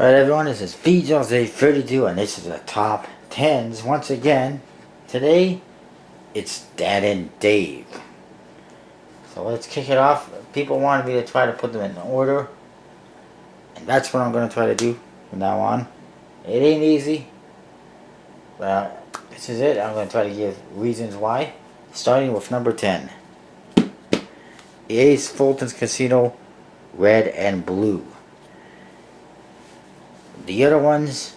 Alright everyone, this is VJ32 and this is the top 10s once again. Today, it's Dad and Dave. So let's kick it off. People wanted me to try to put them in order. And that's what I'm going to try to do from now on. It ain't easy. But this is it. I'm going to try to give reasons why. Starting with number 10. Ace Fultons Casino, red and blue. The other ones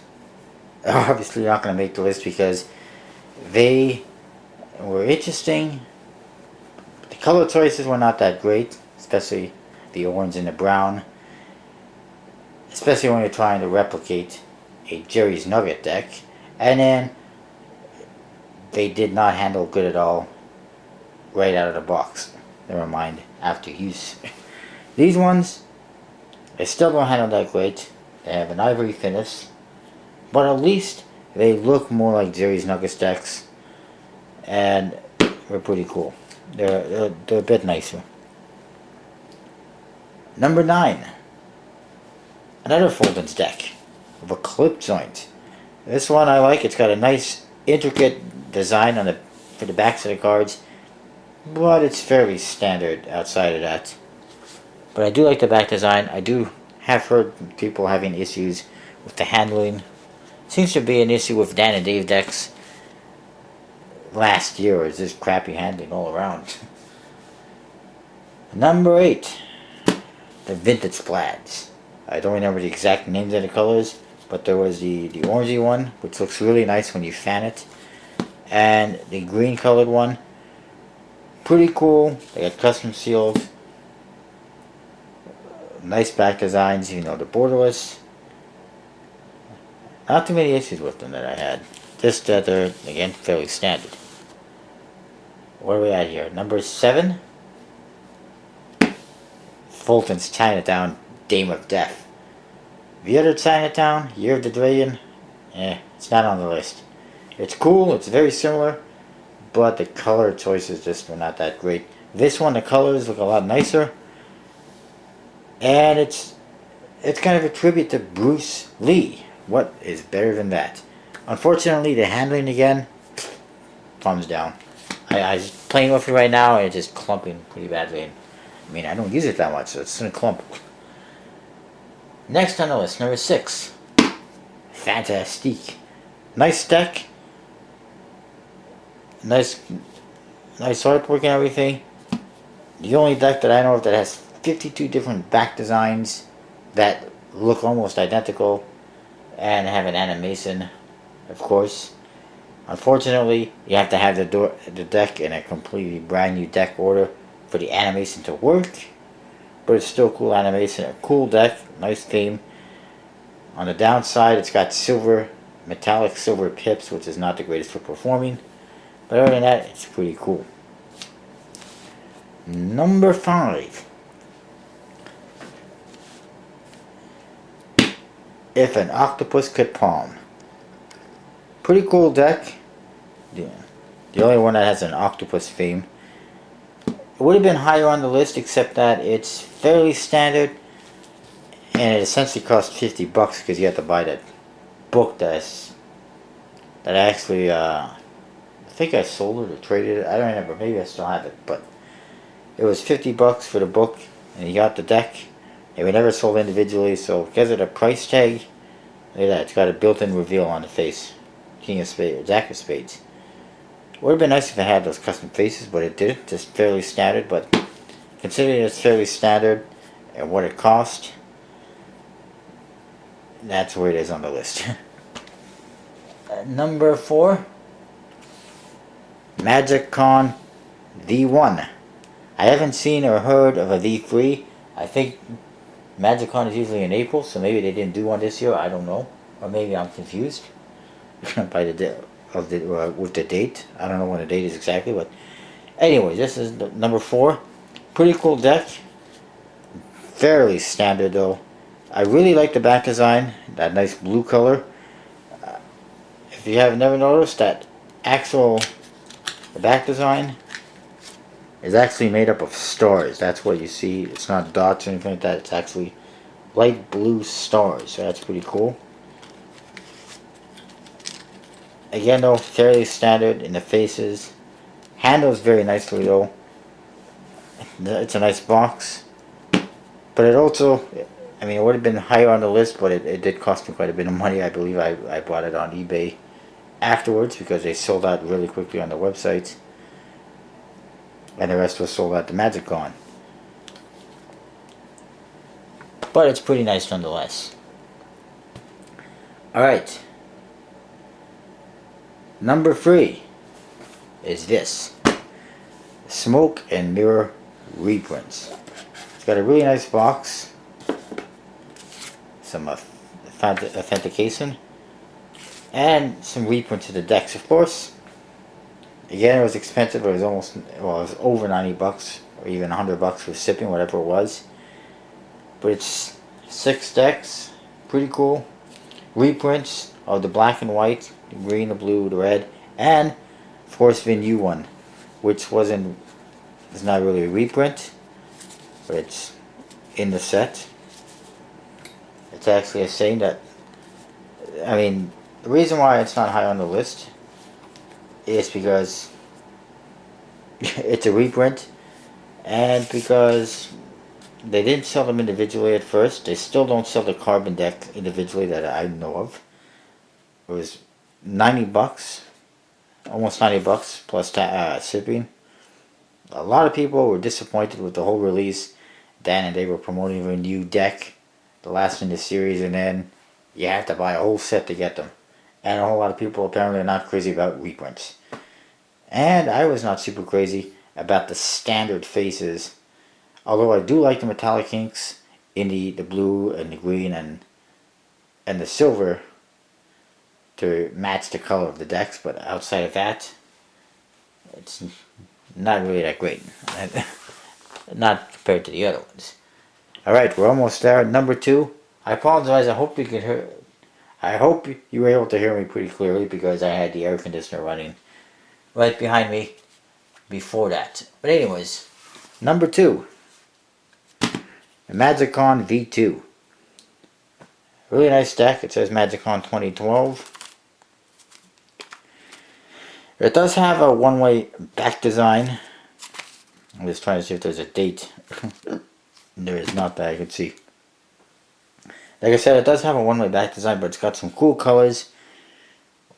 are obviously not going to make the list because they were interesting. The color choices were not that great, especially the orange and the brown. Especially when you're trying to replicate a Jerry's Nugget deck. And then they did not handle good at all right out of the box. Never mind after use. These ones, they still don't handle that great. They have an ivory finish, but at least they look more like Jerry's Nuggets decks, and they're pretty cool. They're a bit nicer. Number 9, another Fultons deck with a clip joint. This one I like. It's got a nice intricate design on for the backs of the cards, but it's fairly standard outside of that. But I do like the back design. I do have heard people having issues with the handling. Seems to be an issue with Dan and Dave decks last year. Is just crappy handling all around. Number 8, the vintage Splats. I don't remember the exact names of the colors, but there was the orangey one, which looks really nice when you fan it, and the green colored one. Pretty cool. They got custom sealed. Nice back designs, you know, the borderless. Not too many issues with them that I had. Just that they're, again, fairly standard. What are we at here? Number 7. Fulton's Chinatown, Dame of Death. The other Chinatown, Year of the Dragon, it's not on the list. It's cool, it's very similar, but the color choices just were not that great. This one, the colors look a lot nicer. And it's kind of a tribute to Bruce Lee. What is better than that? Unfortunately, the handling again, thumbs down. I was playing with it right now and it's just clumping pretty badly. I mean, I don't use it that much, so it's gonna clump. Next on the list, number 6, Fantastique. Nice deck. Nice artwork and everything. The only deck that I know of that has 52 different back designs that look almost identical and have an animation, of course. Unfortunately, you have to have the deck in a completely brand new deck order for the animation to work, but it's still cool animation, a cool deck, nice theme. On the downside, it's got metallic silver pips, which is not the greatest for performing, but other than that, it's pretty cool. Number 5. If an Octopus Could Palm. Pretty cool deck. Yeah. The only one that has an octopus theme. It would have been higher on the list, except that it's fairly standard, and it essentially costs $50 because you have to buy that book that actually I think I sold it or traded it. I don't remember. Maybe I still have it, but it was $50 for the book, and you got the deck. They were never sold individually, so because of the price tag, look at that, it's got a built-in reveal on the face. King of Spades, or Jack of Spades. Would have been nice if it had those custom faces, but it didn't. Just fairly standard, but considering it's fairly standard and what it cost, that's where it is on the list. Number 4, Magic Con V1. I haven't seen or heard of a V3. I think MagicCon is usually in April, so maybe they didn't do one this year. I don't know, or maybe I'm confused by with the date. I don't know when the date is exactly, but anyway, this is the number 4. Pretty cool deck. Fairly standard though. I really like the back design, that nice blue color. If you have never noticed, that the back design is actually made up of stars. That's what you see. It's not dots or anything like that. It's actually light blue stars, so that's pretty cool. Again though, fairly standard in the faces. Handles very nicely though. It's a nice box. But it also, I mean, it would have been higher on the list, but it did cost me quite a bit of money. I believe I bought it on eBay afterwards because they sold out really quickly on the website. And the rest was sold at the MagicCon. But it's pretty nice nonetheless. Alright. Number 3 is this. Smoke and Mirror reprints. It's got a really nice box. Some authentication. And some reprints of the decks, of course. Again, it was expensive. It was almost, well, it was over 90 bucks or even 100 bucks for shipping, whatever it was. But it's 6 decks. Pretty cool. Reprints of the black and white, the green, the blue, the red, and Force Vin U one, which it's not really a reprint, but it's in the set. It's actually a saying that, I mean, the reason why it's not high on the list is because it's a reprint, and because they didn't sell them individually at first. They still don't sell the carbon deck individually that I know of. It was 90 bucks, almost 90 bucks plus shipping. A lot of people were disappointed with the whole release. Dan and they were promoting a new deck, the last in the series, and then you have to buy a whole set to get them. And a whole lot of people apparently are not crazy about reprints. And I was not super crazy about the standard faces. Although I do like the metallic inks in the blue and the green and the silver to match the color of the decks, but outside of that, it's not really that great. Not compared to the other ones. Alright, we're almost there. Number 2. I apologize, I hope you could hear. I hope you were able to hear me pretty clearly because I had the air conditioner running right behind me before that. But anyways, number 2. The MagicCon V2. Really nice deck. It says MagicCon 2012. It does have a one-way back design. I'm just trying to see if there's a date. There is not that I can see. Like I said, it does have a one-way back design, but it's got some cool colors.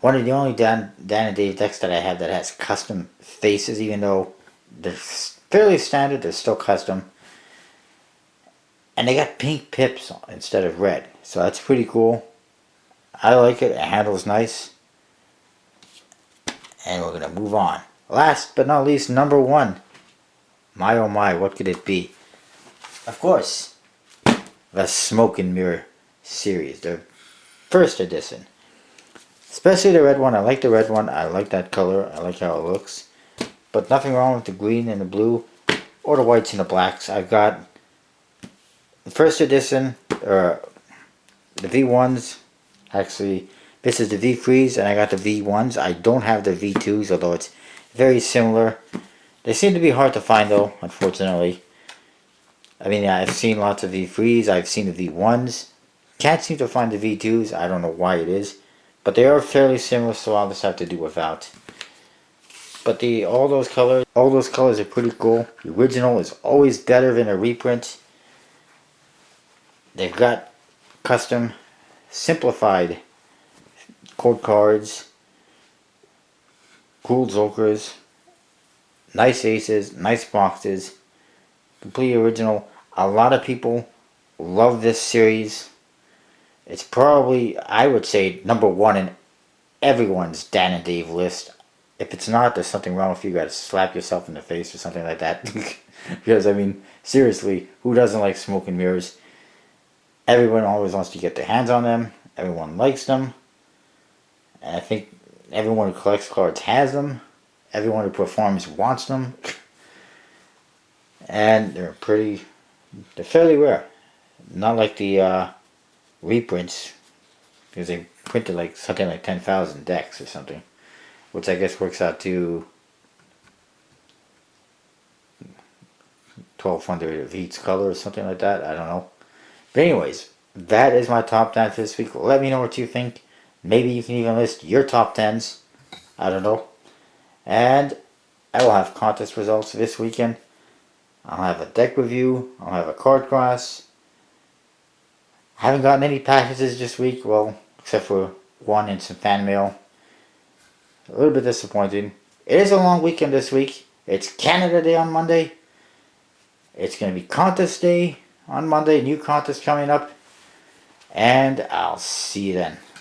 One of the only Dan and Dave decks that I have that has custom faces, even though they're fairly standard, they're still custom. And they got pink pips instead of red, so that's pretty cool. I like it. It handles nice. And we're going to move on. Last but not least, number 1. My oh my, what could it be? Of course, the Smoke and Mirror series, the first edition. Especially the red one. I like the red one. I like that color. I like how it looks. But nothing wrong with the green and the blue or the whites and the blacks. I've got the first edition, or the V1s. Actually, this is the V3s and I got the V1s. I don't have the V2s, although it's very similar. They seem to be hard to find though, unfortunately. I mean, I've seen lots of V3s, I've seen the V1s. Can't seem to find the V2s, I don't know why it is. But they are fairly similar, so I'll just have to do without. But all those colors are pretty cool. The original is always better than a reprint. They've got custom, simplified code cards, cool jokers, nice aces, nice boxes, completely original. A lot of people love this series. It's probably, I would say, number 1 in everyone's Dan and Dave list. If it's not, there's something wrong with you. You gotta slap yourself in the face or something like that. Because, I mean, seriously, who doesn't like Smoke and Mirrors? Everyone always wants to get their hands on them. Everyone likes them. And I think everyone who collects cards has them. Everyone who performs wants them. And they're fairly rare. Not like the reprints, because they printed like something like 10,000 decks or something, which I guess works out to 1,200 of each color or something like that. I don't know. But anyways, that is my top 10 for this week. Let me know what you think. Maybe you can even list your top 10s. I don't know. And I will have contest results this weekend. I'll have a deck review. I'll have a card class. Haven't gotten any packages this week. Well, except for one and some fan mail. A little bit disappointing. It is a long weekend this week. It's Canada Day on Monday. It's going to be Contest Day on Monday. New contest coming up. And I'll see you then.